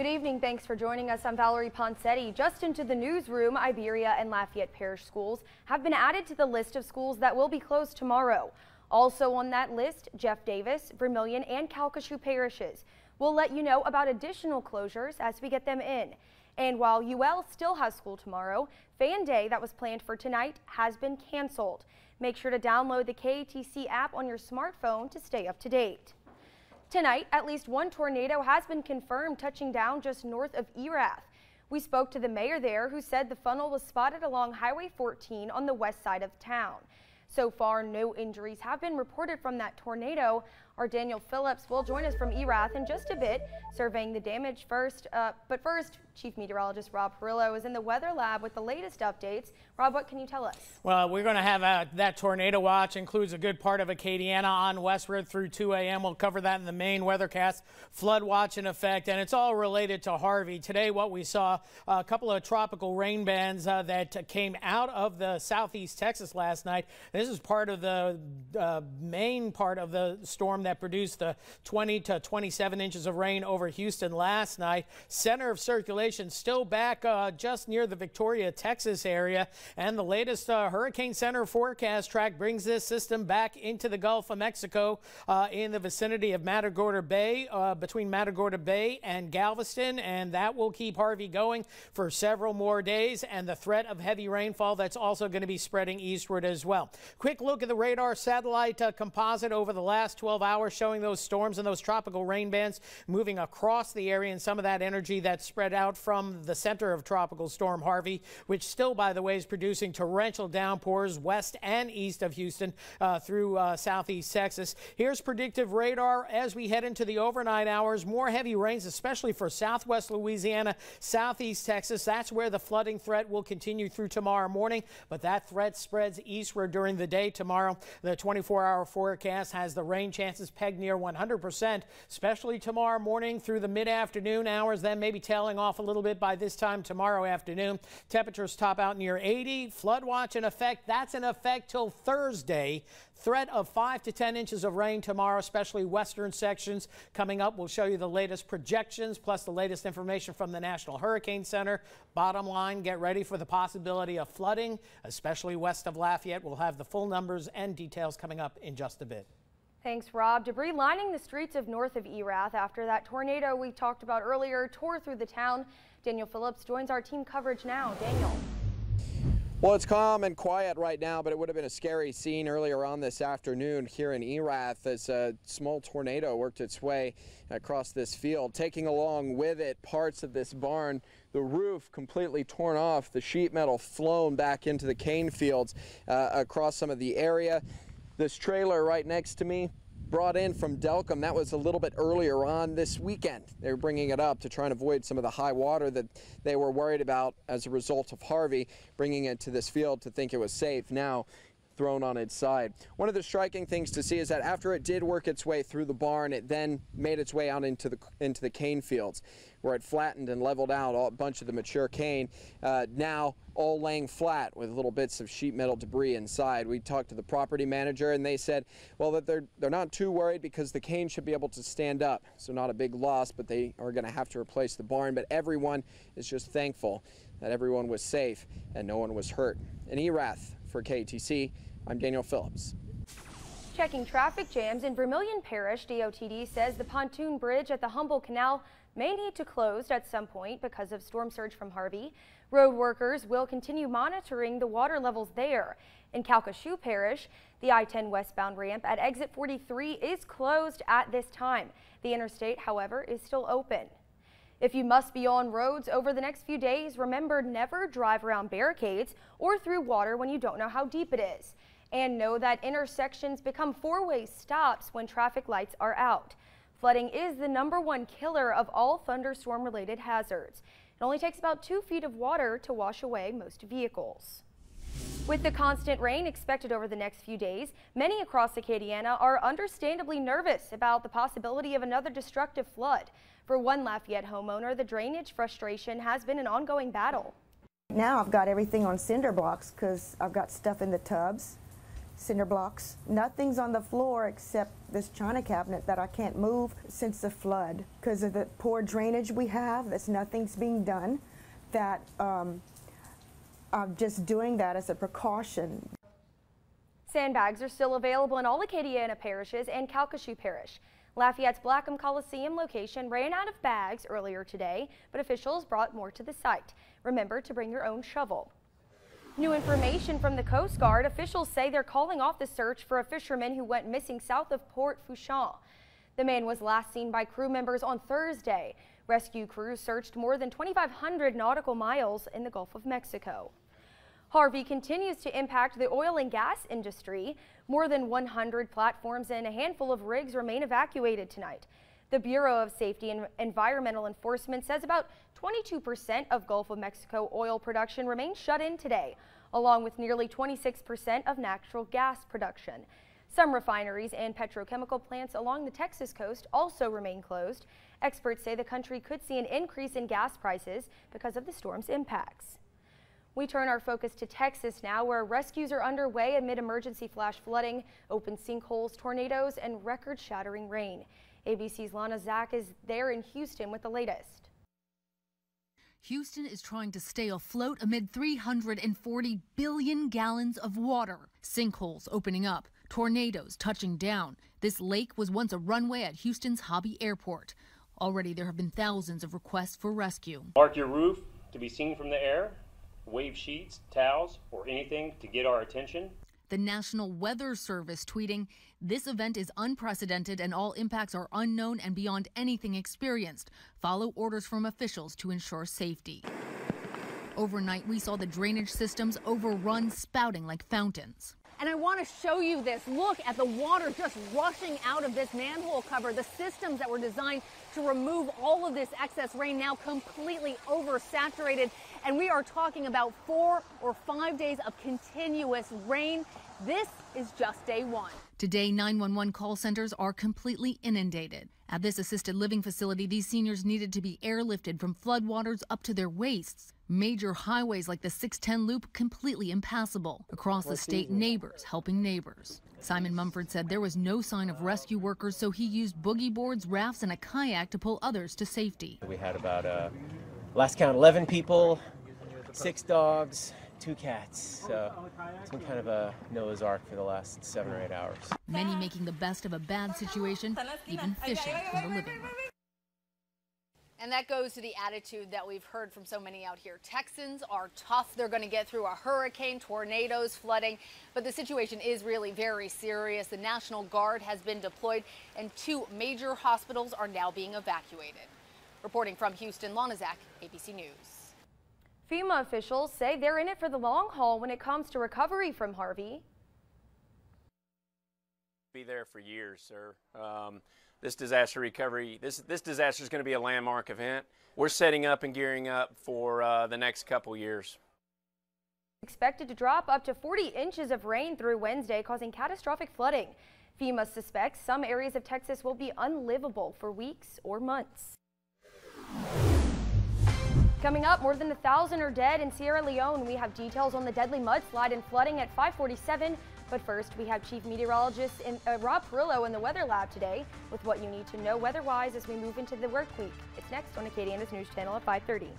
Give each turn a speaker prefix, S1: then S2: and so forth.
S1: Good evening. Thanks for joining us. I'm Valerie Poncetti. Just into the newsroom, Iberia and Lafayette Parish schools have been added to the list of schools that will be closed tomorrow. Also on that list, Jeff Davis, Vermilion, and Calcasieu parishes. We'll let you know about additional closures as we get them in. And while UL still has school tomorrow, Fan Day that was planned for tonight has been canceled. Make sure to download the KATC app on your smartphone to stay up to date. Tonight, at least one tornado has been confirmed touching down just north of Erath. We spoke to the mayor there, who said the funnel was spotted along Highway 14 on the west side of town. So far, no injuries have been reported from that tornado. Our Daniel Phillips will join us from Erath in just a bit, surveying the damage first. But first, Chief Meteorologist Rob Perillo is in the weather lab with the latest updates. Rob, what can you tell us?
S2: Well, we're going to have that tornado watch includes a good part of Acadiana on westward through 2 a.m. We'll cover that in the main weathercast. Flood watch in effect, and it's all related to Harvey. Today, what we saw, a couple of tropical rain bands that came out of the southeast Texas last night. This is part of the main part of the storm that produced the 20 to 27 inches of rain over Houston last night. Center of circulation still back just near the Victoria, Texas area, and the latest Hurricane Center forecast track brings this system back into the Gulf of Mexico in the vicinity of Matagorda Bay, between Matagorda Bay and Galveston, and that will keep Harvey going for several more days, and the threat of heavy rainfall that's also going to be spreading eastward as well. Quick look at the radar satellite composite over the last 12 hours showing those storms and those tropical rain bands moving across the area, and some of that energy that's spread out from the center of Tropical Storm Harvey, which still, by the way, is producing torrential downpours west and east of Houston through southeast Texas. Here's predictive radar as we head into the overnight hours. More heavy rains, especially for southwest Louisiana, southeast Texas. That's where the flooding threat will continue through tomorrow morning, but that threat spreads eastward during the day tomorrow. The 24-hour forecast has the rain chances pegged near 100%, especially tomorrow morning through the mid-afternoon hours, then maybe tailing off a little bit by this time tomorrow afternoon. Temperatures top out near 80. Flood watch in effect. That's in effect till Thursday. Threat of 5 to 10 inches of rain tomorrow, especially western sections. Coming up, we'll show you the latest projections plus the latest information from the National Hurricane Center. Bottom line, get ready for the possibility of flooding, especially west of Lafayette. We'll have the full numbers and details coming up in just a bit.
S1: Thanks, Rob. Debris lining the streets of north of Erath after that tornado we talked about earlier tore through the town. Daniel Phillips joins our team coverage now. Daniel.
S3: Well, it's calm and quiet right now, but it would have been a scary scene earlier on this afternoon here in Erath as a small tornado worked its way across this field, taking along with it parts of this barn, the roof completely torn off, the sheet metal flown back into the cane fields across some of the area. This trailer right next to me, brought in from Delcom, that was a little bit earlier on this weekend. They were bringing it up to try and avoid some of the high water that they were worried about as a result of Harvey, bringing it to this field to think it was safe. Now thrown on its side. One of the striking things to see is that after it did work its way through the barn, it then made its way out into the cane fields, where it flattened and leveled out a bunch of the mature cane, now all laying flat with little bits of sheet metal debris inside. We talked to the property manager, and they said, well, that they're not too worried because the cane should be able to stand up, so not a big loss, but they are going to have to replace the barn. But everyone is just thankful that everyone was safe and no one was hurt. In Erath, for KATC, I'm Daniel Phillips.
S1: Checking traffic jams in Vermilion Parish, DOTD says the pontoon bridge at the Humboldt Canal may need to close at some point because of storm surge from Harvey. Road workers will continue monitoring the water levels there. In Calcasieu Parish, the I-10 westbound ramp at exit 43 is closed at this time. The interstate, however, is still open. If you must be on roads over the next few days, remember never drive around barricades or through water when you don't know how deep it is. And know that intersections become four-way stops when traffic lights are out. Flooding is the #1 killer of all thunderstorm-related hazards. It only takes about 2 feet of water to wash away most vehicles. With the constant rain expected over the next few days, many across Acadiana are understandably nervous about the possibility of another destructive flood. For one Lafayette homeowner, the drainage frustration has been an ongoing battle.
S4: Now I've got everything on cinder blocks because I've got stuff in the tubs. cinder blocks. Nothing's on the floor except this china cabinet that I can't move since the flood. Because of the poor drainage we have, nothing's being done. That I'm just doing that as a precaution.
S1: Sandbags are still available in all Acadiana parishes and Calcasieu Parish. Lafayette's Blackham Coliseum location ran out of bags earlier today, but officials brought more to the site. Remember to bring your own shovel. New information from the Coast Guard. Officials say they're calling off the search for a fisherman who went missing south of Port Fouchon. The man was last seen by crew members on Thursday. Rescue crews searched more than 2,500 nautical miles in the Gulf of Mexico. Harvey continues to impact the oil and gas industry. More than 100 platforms and a handful of rigs remain evacuated tonight. The Bureau of Safety and Environmental Enforcement says about 22% of Gulf of Mexico oil production remains shut in today, along with nearly 26% of natural gas production. Some refineries and petrochemical plants along the Texas coast also remain closed. Experts say the country could see an increase in gas prices because of the storm's impacts. We turn our focus to Texas now, where rescues are underway amid emergency flash flooding, open sinkholes, tornadoes, and record-shattering rain. ABC's Lana Zach is there in Houston with the latest.
S5: Houston is trying to stay afloat amid 340 billion gallons of water. Sinkholes opening up, tornadoes touching down. This lake was once a runway at Houston's Hobby Airport. Already there have been thousands of requests for rescue.
S6: Mark your roof to be seen from the air. Wave sheets, towels, or anything to get our attention.
S5: The National Weather Service tweeting, "This event is unprecedented and all impacts are unknown and beyond anything experienced. Follow orders from officials to ensure safety." Overnight, we saw the drainage systems overrun, spouting like fountains.
S7: And I want to show you this. Look at the water just rushing out of this manhole cover. The systems that were designed to remove all of this excess rain now completely oversaturated. And we are talking about 4 or 5 days of continuous rain. This is just day one.
S5: Today, 911 call centers are completely inundated. At this assisted living facility, these seniors needed to be airlifted from floodwaters up to their waists. Major highways like the 610 loop completely impassable. Across the state, neighbors helping neighbors. Simon Mumford said there was no sign of rescue workers, so he used boogie boards, rafts, and a kayak to pull others to safety.
S8: We had about, last count, 11 people, 6 dogs, 2 cats. So it's been kind of a Noah's Ark for the last 7 or 8 hours.
S5: Many making the best of a bad situation, even fishing in the living room.
S7: And that goes to the attitude that we've heard from so many out here. Texans are tough. They're going to get through a hurricane, tornadoes, flooding. But the situation is really very serious. The National Guard has been deployed and 2 major hospitals are now being evacuated. Reporting from Houston, Lana Zach, ABC News.
S1: FEMA officials say they're in it for the long haul when it comes to recovery from Harvey.
S9: Be there for years, sir. This disaster recovery, this disaster is going to be a landmark event. We're setting up and gearing up for the next couple years.
S1: Expected to drop up to 40 inches of rain through Wednesday, causing catastrophic flooding. FEMA suspects some areas of Texas will be unlivable for weeks or months. Coming up, more than 1,000 are dead in Sierra Leone. We have details on the deadly mudslide and flooding at 5:47. But first, we have Chief Meteorologist Rob Perillo in the Weather Lab today with what you need to know weather-wise as we move into the work week. It's next on Acadiana's News Channel at 5:30.